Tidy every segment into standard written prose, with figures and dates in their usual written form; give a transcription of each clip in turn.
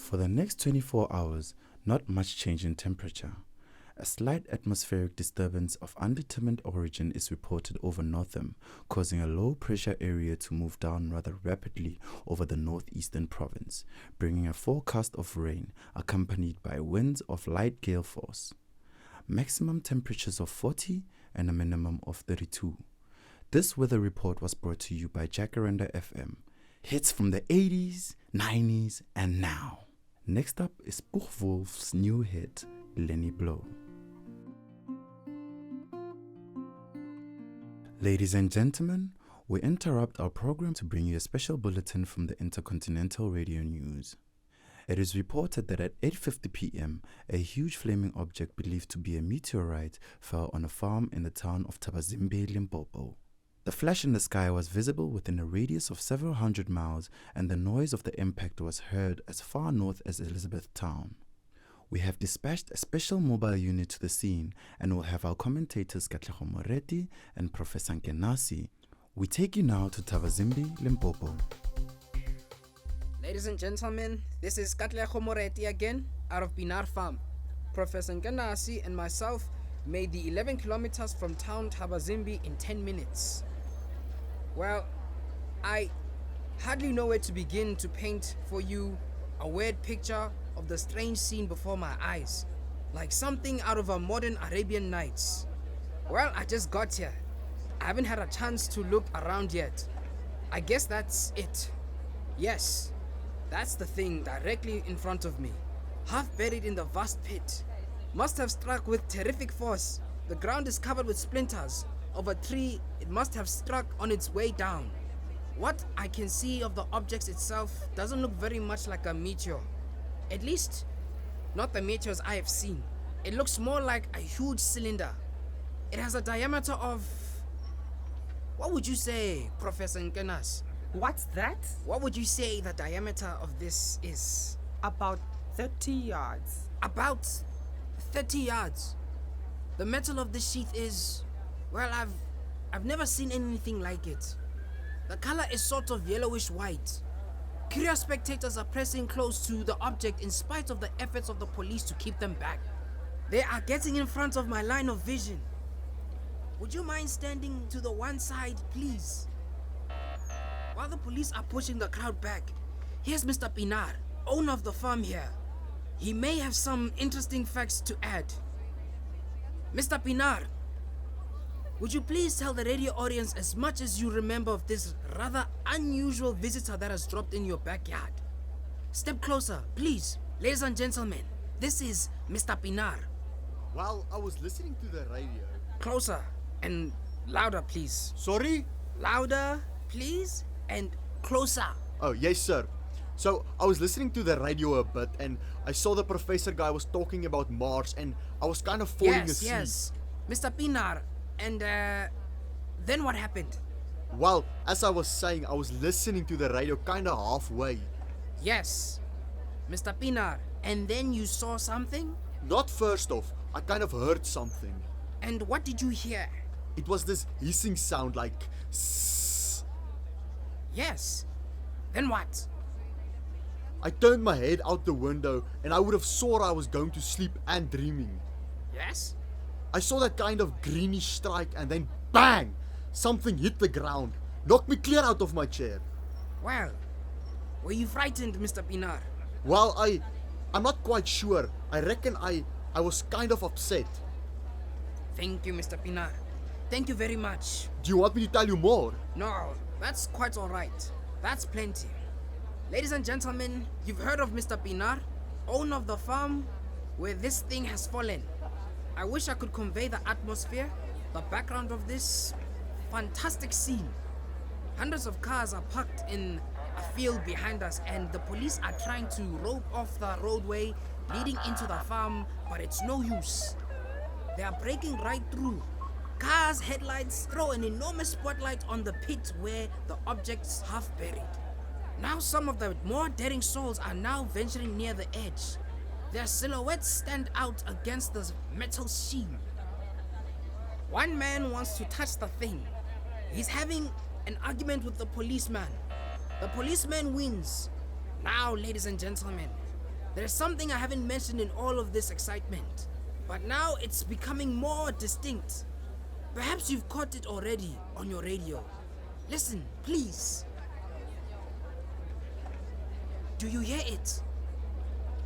For the next 24 hours, not much change in temperature. A slight atmospheric disturbance of undetermined origin is reported over Northam, causing a low-pressure area to move down rather rapidly over the northeastern province, bringing a forecast of rain accompanied by winds of light gale force. Maximum temperatures of 40 and a minimum of 32. This weather report was brought to you by Jacaranda FM. Hits from the 80s, 90s, and now. Next up is Wolf's new hit, Lenny Blow. Ladies and gentlemen, we interrupt our program to bring you a special bulletin from the Intercontinental Radio News. It is reported that at 8:50 p.m., a huge flaming object believed to be a meteorite fell on a farm in the town of Thabazimbi, Limpopo. The flash in the sky was visible within a radius of several hundred miles, and the noise of the impact was heard as far north as Elizabethtown. We have dispatched a special mobile unit to the scene and will have our commentators Katlego Moretti and Professor Nkenasi. We take you now to Thabazimbi, Limpopo. Ladies and gentlemen, this is Katlego Moretti again, out of Pinar Farm. Professor Nkenasi and myself made the 11 kilometers from town Thabazimbi in 10 minutes. Well, I hardly know where to begin to paint for you a weird picture of the strange scene before my eyes, like something out of a modern Arabian Nights. Well, I just got here. I haven't had a chance to look around yet. I guess that's it. Yes, that's the thing directly in front of me, half buried in the vast pit. Must have struck with terrific force. The ground is covered with splinters. Of a tree, it must have struck on its way down. What I can see of the objects itself doesn't look very much like a meteor. At least, not the meteors I have seen. It looks more like a huge cylinder. It has a diameter of... What would you say, Professor Nkenas? What's that? What would you say the diameter of this is? About 30 yards. About 30 yards. The metal of the sheath is... Well, I've never seen anything like it. The color is sort of yellowish white. Curious spectators are pressing close to the object in spite of the efforts of the police to keep them back. They are getting in front of my line of vision. Would you mind standing to the one side, please? While the police are pushing the crowd back, here's Mr. Pinar, owner of the farm here. He may have some interesting facts to add. Mr. Pinar, would you please tell the radio audience as much as you remember of this rather unusual visitor that has dropped in your backyard? Step closer, please. Ladies and gentlemen, this is Mr. Pinar. Well, I was listening to the radio. Closer and louder, please. Sorry? Louder, please, and closer. Oh, yes, sir. So, I was listening to the radio a bit and I saw the professor guy was talking about Mars and I was kind of falling asleep. Yes. Mr. Pinar, and then what happened? Well, as I was saying, I was listening to the radio kind of halfway. Yes, Mr. Pinar, and then you saw something? Not first off, I kind of heard something. And what did you hear? It was this hissing sound like sss. Yes, then what? I turned my head out the window and I would have swore I was going to sleep and dreaming. Yes? I saw that kind of greenish strike and then bang! Something hit the ground, knocked me clear out of my chair. Well, were you frightened, Mr. Pinar? Well, I'm not quite sure. I reckon I was kind of upset. Thank you, Mr. Pinar. Thank you very much. Do you want me to tell you more? No, that's quite alright. That's plenty. Ladies and gentlemen, you've heard of Mr. Pinar, owner of the farm where this thing has fallen. I wish I could convey the atmosphere, the background of this fantastic scene. Hundreds of cars are parked in a field behind us and the police are trying to rope off the roadway leading into the farm, but it's no use. They are breaking right through. Cars' headlights throw an enormous spotlight on the pit where the object's half buried. Now some of the more daring souls are now venturing near the edge. Their silhouettes stand out against the metal sheen. One man wants to touch the thing. He's having an argument with the policeman. The policeman wins. Now, ladies and gentlemen, There's something I haven't mentioned in all of this excitement, but now it's becoming more distinct. Perhaps you've caught it already on your radio. Listen, please. Do you hear it?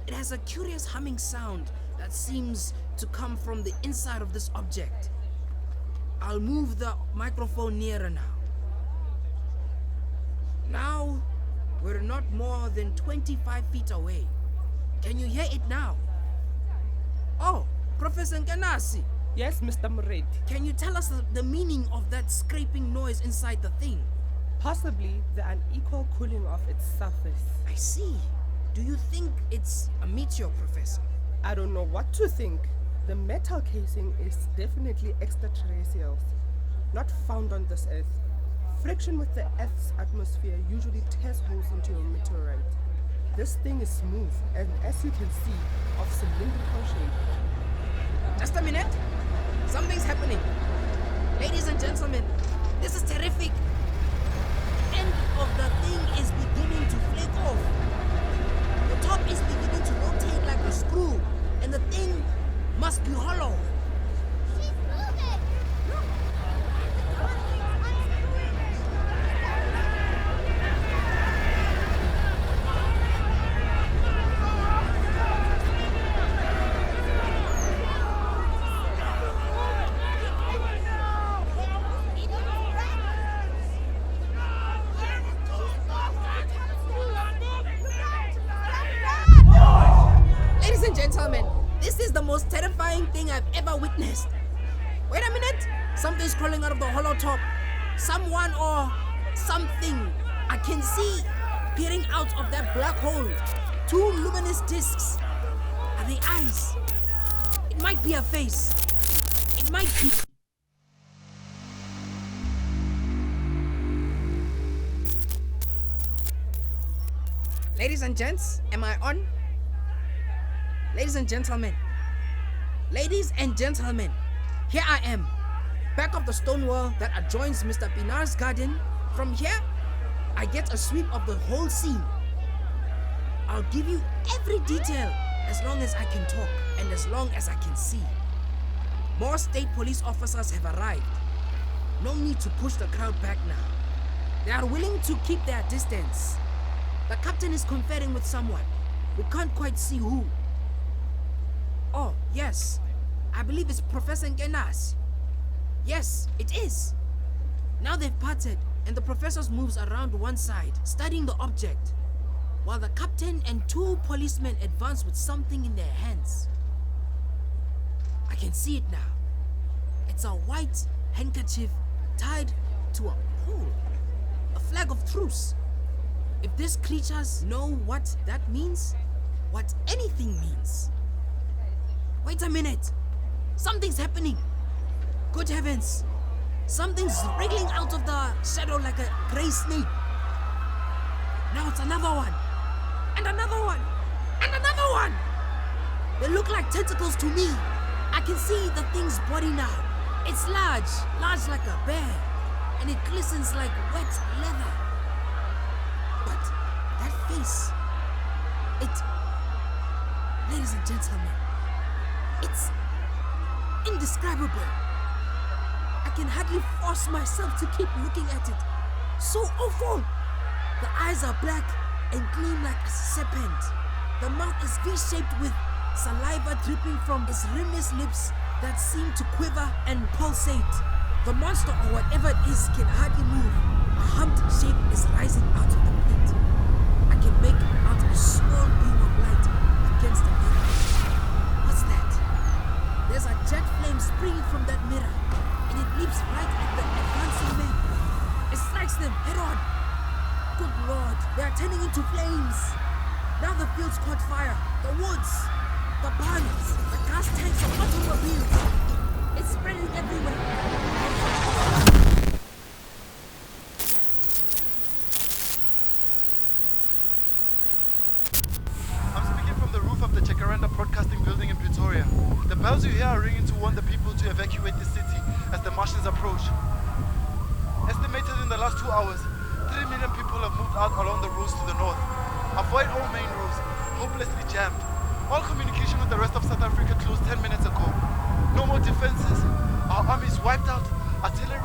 It has a curious humming sound that seems to come from the inside of this object. I'll move the microphone nearer now. Now, we're not more than 25 feet away. Can you hear it now? Oh, Professor Nkanasi, Yes, Mr. Moretti. can you tell us the meaning of that scraping noise inside the thing? Possibly the unequal cooling of its surface. I see. Do you think it's a meteor, Professor? I don't know what to think. The metal casing is definitely extraterrestrial, not found on this Earth. Friction with the Earth's atmosphere usually tears holes into a meteorite. This thing is smooth and, as you can see, of cylindrical shape. Just a minute. Something's happening. Ladies and gentlemen, this is terrific. The end of the thing is beginning to flake off. The top is beginning to rotate like a screw, and the thing must be hollow. She's moving! Look! Ladies and gentlemen, this is the most terrifying thing I've ever witnessed. Wait a minute. Something's crawling out of the hollow top. Someone or something I can see peering out of that black hole. Two luminous discs. Are they eyes? It might be a face. It might be. Ladies and gents, am I on? Ladies and gentlemen, here I am, back of the stone wall that adjoins Mr. Pinar's garden. From here, I get a sweep of the whole scene. I'll give you every detail as long as I can talk and as long as I can see. More state police officers have arrived. No need to push the crowd back now. They are willing to keep their distance. The captain is conferring with someone. We can't quite see who. Oh, yes. I believe it's Professor Nkenasi. Yes, it is. Now they've parted, and the professor moves around one side, studying the object, while the captain and two policemen advance with something in their hands. I can see it now. It's a white handkerchief tied to a pole. A flag of truce. If these creatures know what that means, what anything means. Wait a minute. Something's happening. Good heavens. Something's wriggling out of the shadow like a grey snake. Now it's another one. And another one. And another one. They look like tentacles to me. I can see the thing's body now. It's large like a bear. And it glistens like wet leather. But that face, ladies and gentlemen, it's indescribable. I can hardly force myself to keep looking at it. So awful. The eyes are black and gleam like a serpent. The mouth is V-shaped with saliva dripping from its rimless lips that seem to quiver and pulsate. The monster, or whatever it is, can hardly move. A humped shape is rising out of the pit. I can make out a small beam of light against the mirror. What's that? There's a jet flame springing from that mirror, and it leaps right at the advancing men. It strikes them head on. Good Lord, they are turning into flames. Now the field's caught fire. The woods, the barns, the gas tanks of automobiles. It's spreading everywhere. I'm speaking from the roof of the Jacaranda Broadcasting Building in Pretoria. The bells you hear are ringing to warn the people to evacuate the city as the Martians approach. Estimated in the last 2 hours, 3 million people have moved out along the roads to the north. Avoid all main roads. hopelessly jammed. All communication with the rest of South Africa closed 10 minutes ago. No more defenses. Our armies wiped out. Artillery